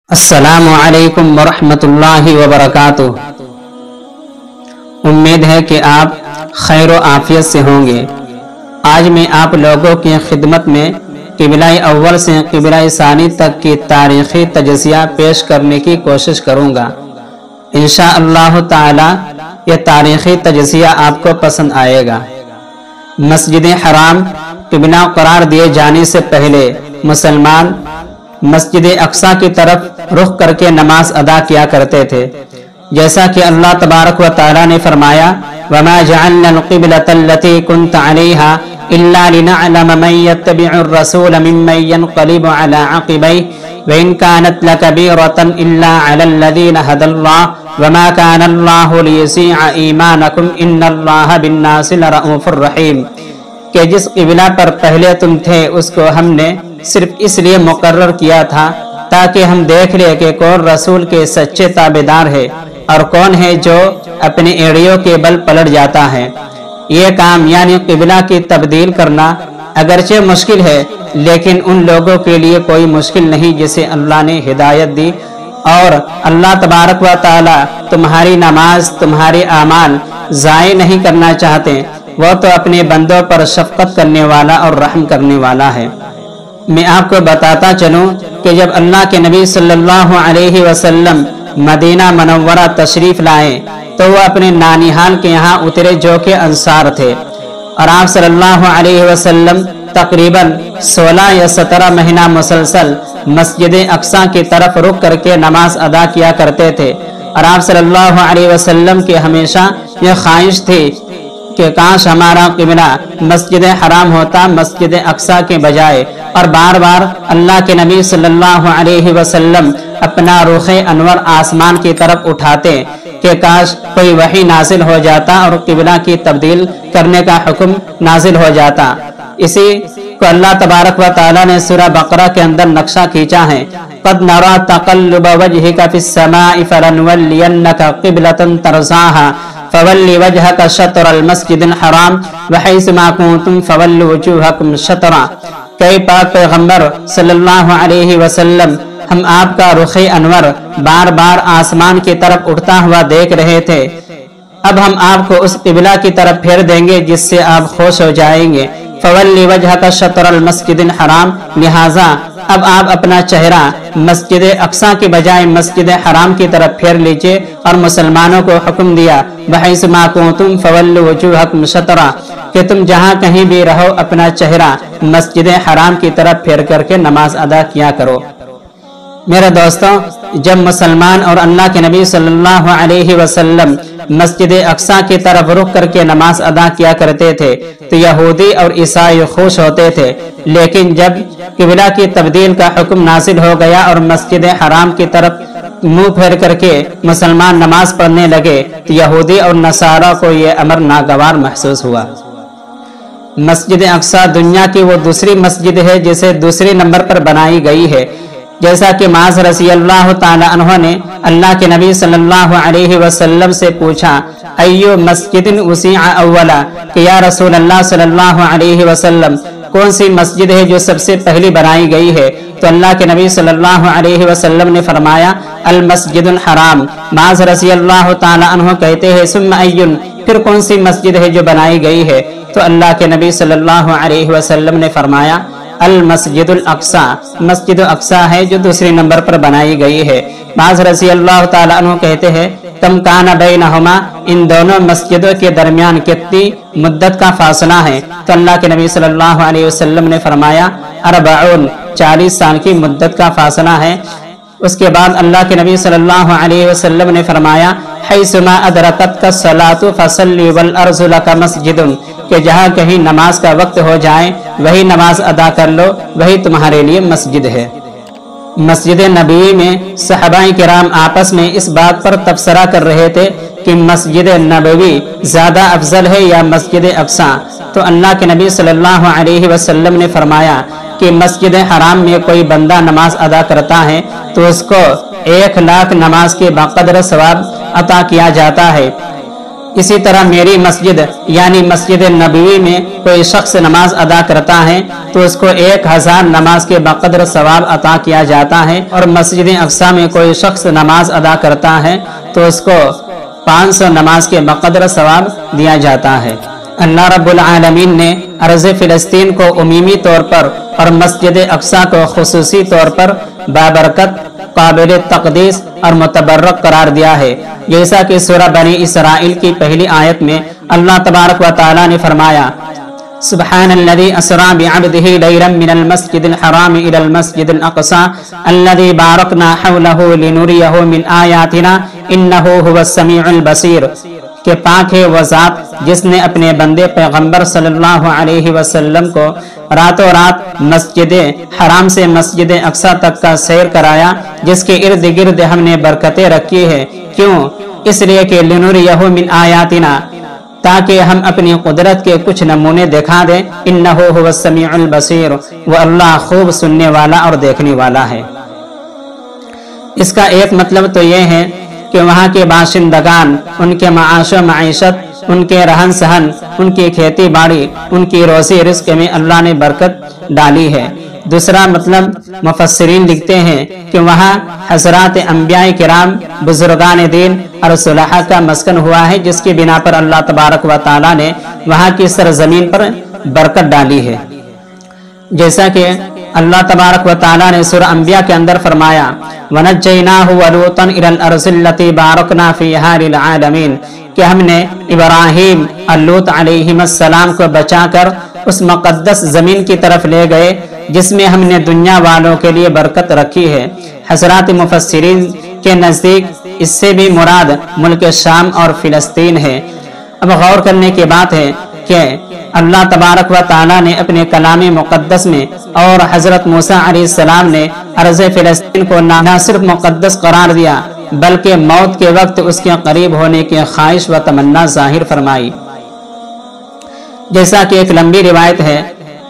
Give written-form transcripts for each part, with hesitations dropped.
अस्सलामु अलैकुम वरहमतुल्लाहि वबरकातुह। उम्मीद है कि आप खैर व आफियत से होंगे। आज मैं आप लोगों की खिदमत में क़िबला-ए अव्वल से क़िबला-ए सानी तक की तारीख़ी तजज़िया पेश करने की कोशिश करूँगा। इंशाअल्लाह ताला यह तारीख़ी तजज़िया आपको पसंद आएगा। मस्जिद हराम क़िबला करार दिए जाने से पहले मुसलमान मस्जिद अक्सा की तरफ रुख करके नमाज अदा किया करते थे, जैसा कि अल्लाह तबारक व तआला ने फरमाया, वमा जअलनल क़िबलतल्लती कुन्त अलैहा इल्ला लिनअलम मन यत्तबिउर रसूल मिम्मन यनक़लिबु अला अक़िबैहि व इन कानत लकबीरतन इल्ला अलल्लज़ीना हदल्लाह वमा कानल्लाहु लियुज़ीअ ईमानकुम इन्नल्लाहा बिन्नासि लरऊफ़ुर रहीम। कि जिस क़िबला पर पहले तुम थे उसको हमने सिर्फ इसलिए मुकर्रर किया था ताकि हम देख ले कि कौन रसूल के सच्चे ताबेदार है और कौन है जो अपने एड़ियों के बल पलट जाता है। ये काम यानी क़िबला की तब्दील करना अगरचे मुश्किल है, लेकिन उन लोगों के लिए कोई मुश्किल नहीं जिसे अल्लाह ने हिदायत दी और अल्लाह तबारक व तआला तुम्हारी नमाज तुम्हारे आमाल ज़ाय नहीं करना चाहते। वो तो अपने बंदों पर शफ़क़त करने वाला और रहम करने वाला है। मैं आपको बताता चलूं कि जब अल्लाह के नबी सल्लल्लाहु अलैहि वसल्लम मदीना मनव्वरा तशरीफ लाए तो वो अपने नानिहाल के यहाँ उतरे जो कि अंसार थे, और आप सल्लल्लाहु अलैहि वसल्लम तकरीबन 16 या 17 महीना मुसलसल मस्जिद अक्सा की तरफ रुक करके नमाज अदा किया करते थे। और आप सल्लल्लाहु अलैहि वसल्लम की हमेशा यह ख्वाहिश थी कि काश हमारा क़िबला मस्जिद हराम होता मस्जिद अक्सा के बजाय, और बार बार अल्लाह के नबी सल्लल्लाहु अलैहि वसल्लम अपना रुख़े अनवर आसमान की तरफ उठाते कि काश कोई वही नाजिल हो जाता और क़िबला की तब्दील करने का हुक्म नाजिल हो जाता। इसी को अल्लाह तबारक व तआला ने सूरह बकरा के अंदर नक्शा खींचा है, क़द नरा तक़ल्लुब वजहिका फिस समाई फलनुवल्लियन्नका क़िबलतन तरज़ाहा फवल्लि वजहका शत्रल मस्जिदिल हराम व हैसुमा कुंतुम फवल्लु वजूहकुम शत्रा। कई पाक पैगंबर सल्लल्लाहु अलैहि वसल्लम हम आपका रुख़े अनवर बार बार आसमान की तरफ उठता हुआ देख रहे थे। अब हम आपको उस क़िबला की तरफ फेर देंगे जिससे आप खुश हो जाएंगे। फवल्लि वजहका शत्रल मस्जिदिल हराम, लिहाजा अब आप अपना चेहरा मस्जिद अक्सा के बजाय मस्जिद हराम की तरफ फेर लीजिए। और मुसलमानों को हुक्म दिया, वहैसुमा कुंतुम फवल्लु वजूहकुम शत्रा, कि तुम जहाँ कहीं भी रहो अपना चेहरा मस्जिद हराम की तरफ फेर करके नमाज अदा किया करो। मेरे दोस्तों, जब मुसलमान और अल्लाह के नबी सल्लल्लाहु अलैहि वसल्लम मस्जिद अक्सा की तरफ रुक करके नमाज अदा किया करते थे तो यहूदी और ईसाई खुश होते थे, लेकिन जब क़िबला की तब्दील का हुक्म नाजिल हो गया और मस्जिद हराम की तरफ मुंह फेर करके मुसलमान नमाज पढ़ने लगे तो यहूदी और नसारा को यह अमर नागवार महसूस हुआ। मस्जिद अक्सा दुनिया की वो दूसरी मस्जिद है जिसे दूसरे नंबर पर बनाई गई है। जैसा कि माज़ रज़ियल्लाहु ताला अन्हु ने अल्लाह के नबी सल्लल्लाहु अलैहि वसल्लम से पूछा, अय्यु मस्जिदिन उसीअ अव्वला, कि या रसूल अल्लाह सल्लल्लाहु अलैहि वसल्लम कौन सी मस्जिद है जो सबसे पहली बनाई गई है? तो अल्लाह के नबी सल्लल्लाहु अलैहि वसल्लम ने फरमाया, अल मस्जिदुल हराम। माज़ रज़ियल्लाहु ताला अन्हु कहते हैं, सुम्मा अय्युन, फिर कौन सी मस्जिद है जो बनाई गई है? तो अल्लाह के नबी सल्लल्लाहु अलैहि वसल्लम ने फरमाया, अल मस्जिदुल अक्सा, मस्जिद अक्सा है जो दूसरे नंबर पर बनाई गई है। माज़ रज़ियल्लाहु ताला अन्हु कहते हैं, कम काना बैनहुमा, इन दोनों मस्जिदों के दरमियान कितनी मुद्दत का फासला है? तो अल्लाह के नबी सल्लल्लाहु अलैहि वसल्लम ने फरमाया, अरबऊन, 40 साल की मुद्दत का फासला है। उसके बाद अल्लाह के नबी सल्लल्लाहु अलैहि वसल्लम ने फरमाया, हैसुमा अदरकतका सलातु फसल्ली वल अर्ज़ु लका मस्जिदुन, कि जहाँ कहीं नमाज का वक्त हो जाए वही नमाज अदा कर लो, वही तुम्हारे लिए मस्जिद है। मस्जिद नबी में सहाबाए किराम आपस में इस बात पर तबसरा कर रहे थे कि मस्जिद नबवी ज़्यादा अफजल है या मस्जिद अक्सा। तो अल्लाह के नबी सल्लल्लाहु अलैहि वसल्लम ने फरमाया कि मस्जिद हराम में कोई बंदा नमाज अदा करता है तो उसको 1 लाख नमाज के बकदर सवाब अता किया जाता है, इसी तरह मेरी मस्जिद यानी मस्जिद नबवी में कोई शख्स नमाज अदा करता है तो उसको 1000 नमाज के बकदर सवाब अता किया जाता है, और मस्जिद अक्सा में कोई शख्स नमाज अदा करता है तो उसको 500 नमाज के बकदर सवाब दिया जाता है। अल्लाह रब्बुल आलमीन ने अर्ज़ फ़िलिस्तीन को उमूमी तौर पर और मस्जिद अक्सा को खुसूसी तौर पर बाबरकत, काबिल तक़दीस और मुतबर्रक करार दिया है। जैसा कि सूरह बनी इसराइल की पहली आयत में अल्लाह तबारक व तआला ने फरमाया, सुब्हानल्लज़ी अस्रा बिअब्दिही लैलन मिनल मस्जिदिल हराम इलल मस्जिदिल अक़सा अल्लज़ी बारकना हौलहु लिनुरियहु मिन आयातिना इन्नहु हुवस समीउल बसीर, के पाक है वह ज़ात जिसने अपने बंदे पैगंबर सल्लल्लाहु अलैहि वसल्लम को रातों रात मस्जिद हराम से मस्जिद अक्सा तक का सैर कराया, जिसके इर्द गिर्द हमने बरकतें रखी है। क्यों? इसलिए कि लिनुरियहु मिन आयातिना, ताकि हम अपनी कुदरत के कुछ नमूने दिखा दें। इन्नहु हुवस समीउल बसीर, वह अल्लाह खूब सुनने वाला और देखने वाला है। इसका एक मतलब तो यह है कि वहाँ के बाशिंदगान, उनके माश व मईशत, उनके रहन सहन, उनकी खेती बाड़ी, उनकी रोजी रिस्क में अल्लाह ने बरकत डाली है। दूसरा मतलब मुफस्सिरीन लिखते हैं कि वहाँ हज़रात अंबिया किराम, बुजुर्गान दीन और सुलहा का मस्कन हुआ है, जिसकी बिना पर अल्लाह तबारक व तआला ने वहाँ की सरजमीन पर बरकत डाली है। जैसा कि अल्लाह तबारक व तआला ने सूरह अंबिया के अंदर फरमाया, वनज्जयनाहु व लूतन इलल अर्ज़िल्लती बारकना फ़ीहा लिल आलमीन, कि हमने इब्राहीम और लूत अलैहिस्सलाम को बचाकर उस मुक़द्दस ज़मीन की तरफ ले गए जिसमें हमने दुनिया वालों के लिए बरकत रखी है। हज़रात मुफस्सिरीन के नज़दीक इससे भी मुराद मुल्क शाम और फ़िलिस्तीन है। अब गौर करने की बात है कि अल्लाह तबारक व तआला ने अपने कलाम मुक़द्दस में और हज़रत मूसा अलैहिस्सलाम ने अर्ज़ फ़िलिस्तीन को न सिर्फ मुक़द्दस करार दिया, बल्कि मौत के वक्त उसके करीब होने की ख्वाहिश व तमन्ना जाहिर फरमाई। जैसा कि एक लंबी रिवायत है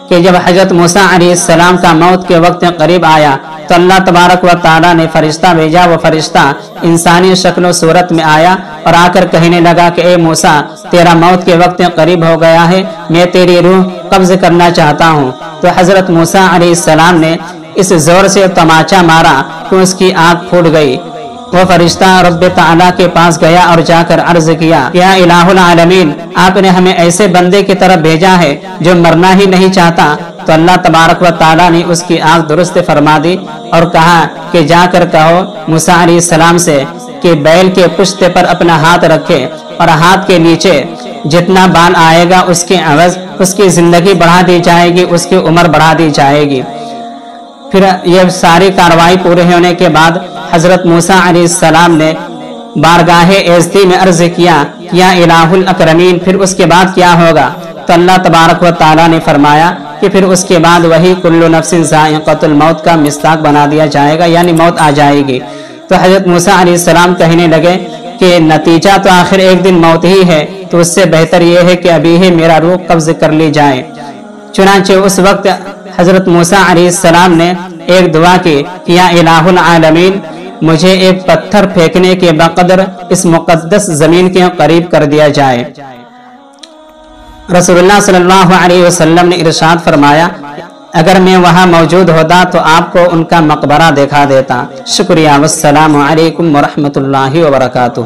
कि जब हज़रत मूसा अलैहिस्सलाम का मौत के वक्त करीब आया तो अल्लाह तबारक व तआला ने फरिश्ता भेजा। वो फरिश्ता इंसानी शक्ल सूरत में आया और आकर कहने लगा कि ए मूसा, तेरा मौत के वक्त करीब हो गया है, मैं तेरी रूह कब्ज करना चाहता हूँ। तो हज़रत मूसा अलैहिस्सलाम ने इस जोर से तमाचा मारा कि उसकी आँख फूट गई। वो फरिश्ता रब्ब ताला के पास गया और जाकर अर्ज किया, या इलाहुल आलमीन, आपने हमें ऐसे बंदे की तरफ भेजा है जो मरना ही नहीं चाहता। तो अल्लाह तबारक व ताला ने उसकी आँख दुरुस्त फरमा दी और कहा कि जाकर कहो मूसा अलैहिस्सलाम से कि बैल के पुश्ते पर अपना हाथ रखे और हाथ के नीचे जितना बाल आएगा उसके अवज उसकी जिंदगी बढ़ा दी जाएगी, उसकी उम्र बढ़ा दी जाएगी। फिर यह सारी कार्रवाई पूरे होने के बाद हज़रत मूसा अलैहिस्सलाम ने बारगाहे एज़्दी में अर्ज किया, या इलाहुल अकरमीन, फिर उसके बाद क्या होगा? तो अल्लाह तबारक व तआला ने फरमाया कि फिर उसके बाद वही कुल्लु नफ्सिन ज़ाइक़तुल मौत का मिस्ताक बना दिया जाएगा, यानी मौत आ जाएगी। तो हज़रत मूसा अलैहिस्सलाम कहने लगे कि नतीजा तो आखिर एक दिन मौत ही है, तो उससे बेहतर यह है कि अभी ही मेरा रूह कब्ज कर ली जाए। चुनांचे उस वक्त हज़रत मूसा अलैहिस्सलाम ने एक दुआ की, या इलाहुल आलमीन, मुझे एक पत्थर फेंकने के बकदर इस मुक़द्दस ज़मीन के करीब कर दिया जाए। रसूलुल्लाह सल्लल्लाहु अलैहि वसल्लम ने इरशाद फरमाया, अगर मैं वहाँ मौजूद होता तो आपको उनका मकबरा दिखा देता। शुक्रिया, वस्सलामु अलैकुम व रहमतुल्लाहि व बरकातुहू।